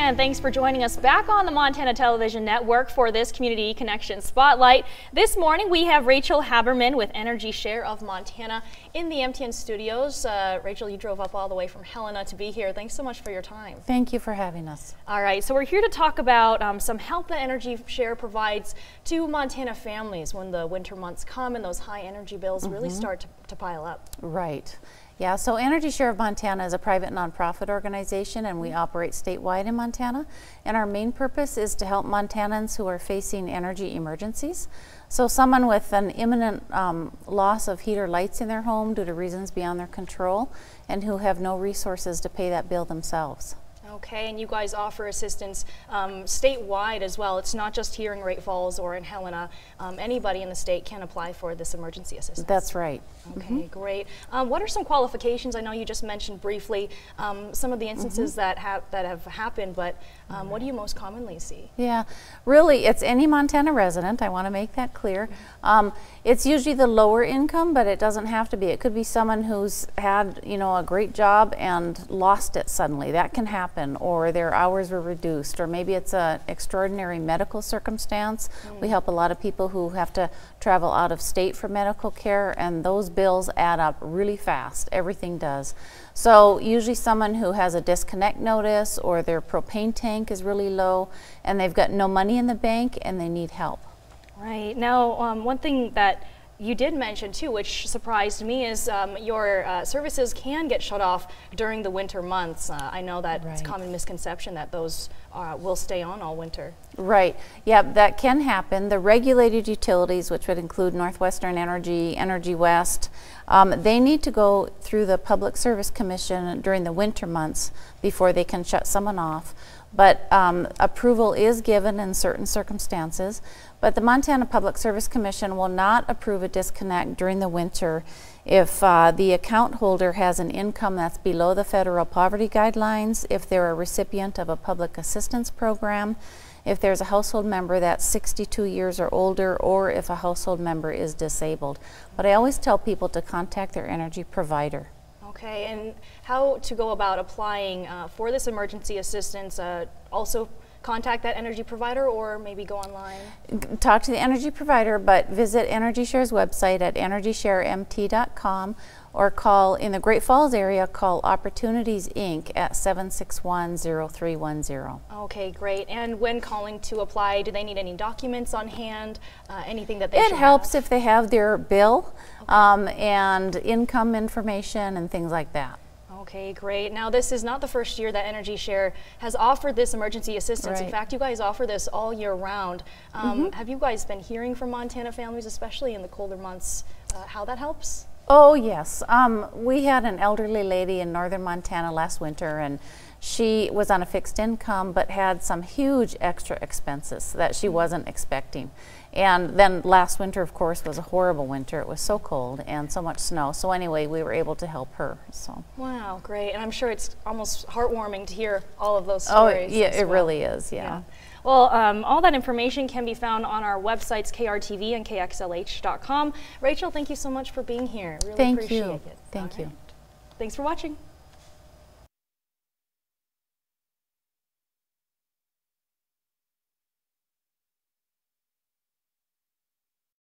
And thanks for joining us back on the Montana Television Network for this Community Connection Spotlight. This morning we have Rachel Haberman with Energy Share of Montana in the MTN studios. Rachel, you drove up all the way from Helena to be here. Thanks so much for your time. Thank you for having us. All right, so we're here to talk about some help that Energy Share provides to Montana families when the winter months come and those high energy bills really start to pile up. Right. Yeah, so Energy Share of Montana is a private nonprofit organization, and we operate statewide in Montana. And our main purpose is to help Montanans who are facing energy emergencies. So someone with an imminent loss of heat or lights in their home due to reasons beyond their control, and who have no resources to pay that bill themselves. Okay, and you guys offer assistance statewide as well. It's not just here in Great Falls or in Helena. Anybody in the state can apply for this emergency assistance. That's right. Okay, great. What are some qualifications? I know you just mentioned briefly some of the instances that have happened, but what do you most commonly see? Yeah, really, it's any Montana resident. I want to make that clear. It's usually the lower income, but it doesn't have to be. It could be someone who's had, a great job and lost it suddenly. That can happen. Or their hours were reduced, or maybe it's an extraordinary medical circumstance. We help a lot of people who have to travel out of state for medical care, and those bills add up really fast. Everything does. So usually someone who has a disconnect notice, or their propane tank is really low and they've got no money in the bank and they need help. Right. Now, one thing that you did mention too, which surprised me, is your services can get shut off during the winter months. I know that it's a common misconception that those will stay on all winter. Right. Yeah, that can happen. The regulated utilities, which would include Northwestern Energy, Energy West, they need to go through the Public Service Commission during the winter months before they can shut someone off. But approval is given in certain circumstances. But the Montana Public Service Commission will not approve a disconnect during the winter if the account holder has an income that's below the federal poverty guidelines, if they're a recipient of a public assistance program, if there's a household member that's 62 years or older, or if a household member is disabled. But I always tell people to contact their energy provider. Okay, and how to go about applying for this emergency assistance? Also contact that energy provider, or maybe go online? Talk to the energy provider, but visit Energy Share's website at EnergyShareMT.com, or call, in the Great Falls area, call Opportunities Inc. at 761-0310. Okay, great. And when calling to apply, do they need any documents on hand? Anything that they should have? It helps if they have their bill and income information and things like that. Okay, great. Now, this is not the first year that Energy Share has offered this emergency assistance. In fact, you guys offer this all year round. Have you guys been hearing from Montana families, especially in the colder months, how that helps? Oh, yes. We had an elderly lady in northern Montana last winter, and she was on a fixed income but had some huge extra expenses that she wasn't expecting. And then last winter, of course, was a horrible winter. It was so cold and so much snow. So anyway, we were able to help her. So. Wow, great. And I'm sure it's almost heartwarming to hear all of those stories. Oh, yeah, it really is, yeah. Well, all that information can be found on our websites, KRTV and KXLH.com. Rachel, thank you so much for being here. Really appreciate it. Thank you. Thanks for watching.